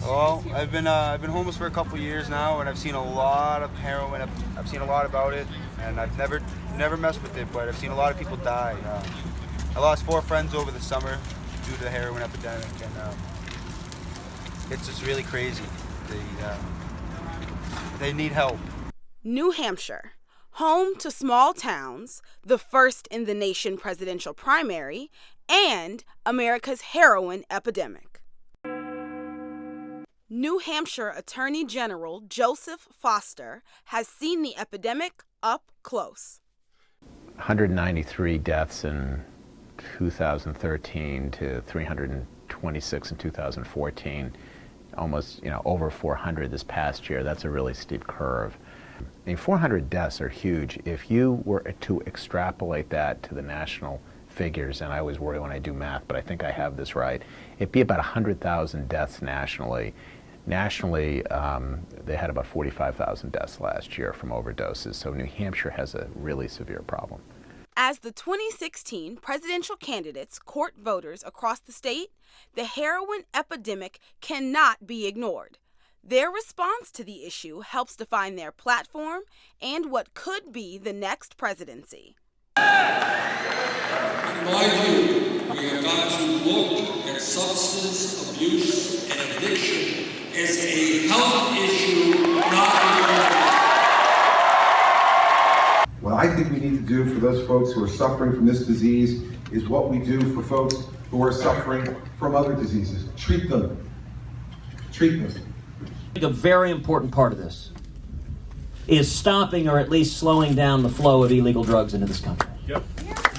Well, I've been homeless for a couple years now, and I've seen a lot of heroin. I've seen a lot about it, and I've never messed with it, but I've seen a lot of people die. I lost 4 friends over the summer due to the heroin epidemic, and it's just really crazy. They need help. New Hampshire, home to small towns, the first in the nation presidential primary, and America's heroin epidemic. New Hampshire Attorney General Joseph Foster has seen the epidemic up close. 193 deaths in 2013 to 326 in 2014, almost over 400 this past year. That's a really steep curve. I mean, 400 deaths are huge. If you were to extrapolate that to the national figures, and I always worry when I do math, but I think I have this right, it'd be about 100,000 deaths nationally. Nationally, they had about 45,000 deaths last year from overdoses, so New Hampshire has a really severe problem. As the 2016 presidential candidates court voters across the state, the heroin epidemic cannot be ignored. Their response to the issue helps define their platform and what could be the next presidency. In my view, we have got to look at substance abuse and addiction as a health issue, not a What I think we need to do for those folks who are suffering from this disease is what we do for folks who are suffering from other diseases. Treat them. Treat them. I think a very important part of this is stopping or at least slowing down the flow of illegal drugs into this country. Yep.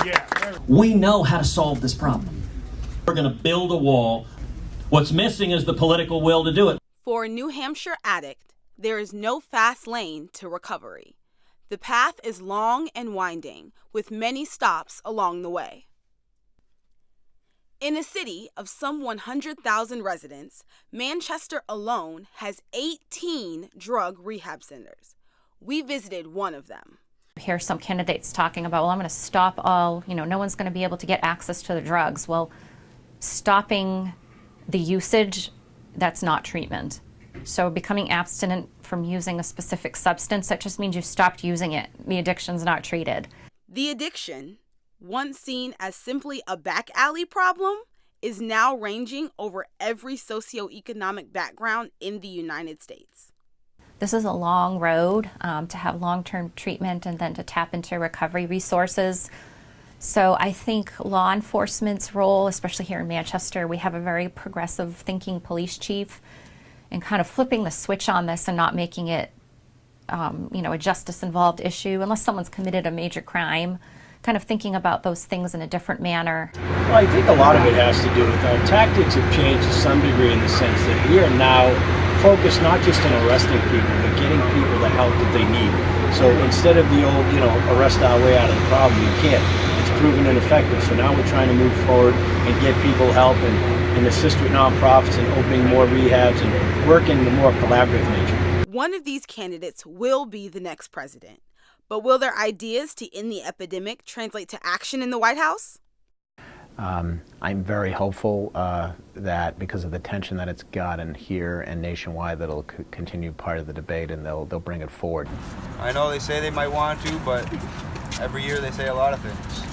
Yeah. We know how to solve this problem. We're going to build a wall. What's missing is the political will to do it. For a New Hampshire addict, there is no fast lane to recovery. The path is long and winding, with many stops along the way. In a city of some 100,000 residents, Manchester alone has 18 drug rehab centers. We visited one of them. Hear some candidates talking about, well, I'm going to stop all, no one's going to be able to get access to the drugs. Well, stopping the usage, that's not treatment. So becoming abstinent from using a specific substance, that just means you've stopped using it. The addiction's not treated. The addiction, once seen as simply a back alley problem, is now ranging over every socioeconomic background in the United States. This is a long road to have long-term treatment and then to tap into recovery resources. So I think law enforcement's role, especially here in Manchester, we have a very progressive thinking police chief, and kind of flipping the switch on this and not making it, a justice-involved issue unless someone's committed a major crime, kind of thinking about those things in a different manner. Well, I think a lot of it has to do with our tactics have changed to some degree in the sense that we are now focused not just on arresting people, but getting people the help that they need. So instead of the old, arrest our way out of the problem, you can't. It's proven ineffective. So now we're trying to move forward and get people help and assist with nonprofits and opening more rehabs and work in the more collaborative nature. One of these candidates will be the next president. But will their ideas to end the epidemic translate to action in the White House? I'm very hopeful that because of the tension that it's gotten here and nationwide, that it'll continue part of the debate and they'll bring it forward. I know they say they might want to, but every year they say a lot of things.